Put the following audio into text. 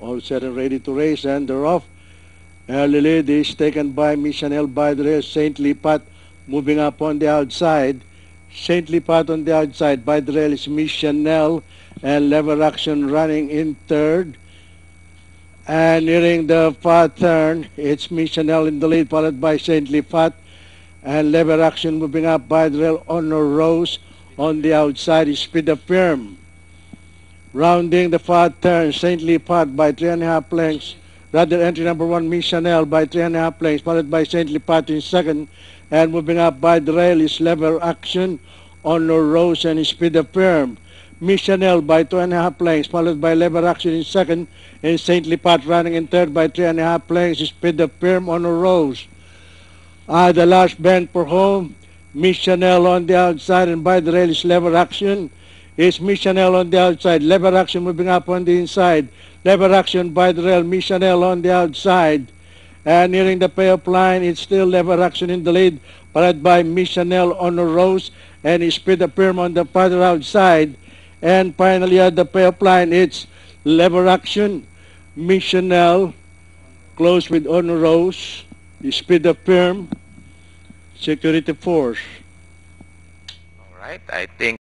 All set and ready to race, and they're off. Early lead is taken by Miss Chanel by the rail. St. Lipat moving up on the outside. St. Lipat on the outside. By the rail is Miss Chanel, and Lever Action running in third. And nearing the far turn, it's Miss Chanel in the lead, followed by St. Lipat. And Lever Action moving up by the rail. Honor Rose on the outside is Speed of Firm. Rounding the far turn, St. Lipat by 3.5 lengths. Rather, entry number 1, Miss Chanel by 3.5 lengths, followed by St. Lipat in second. And moving up by the rail is Lever Action, Honor Rose, and Speed of Firm. Miss Chanel by 2.5 lengths, followed by Lever Action in second. And St. Lipat running in third by 3.5 lengths, Speed of Firm, Honor Rose. The last bend for home, Miss Chanel on the outside, and by the rail is Lever Action. It's Miss Chanel on the outside. Lever Action moving up on the inside. Lever Action by the rail. Miss Chanel on the outside. And nearing the payoff line, it's still Lever Action in the lead, followed by Miss Chanel on a Rose and Speed of Firm on the farther outside. And finally at the payoff line, it's Lever Action, Miss Chanel, close with Honor Rose, Speed of Firm, Security Force. All right, I think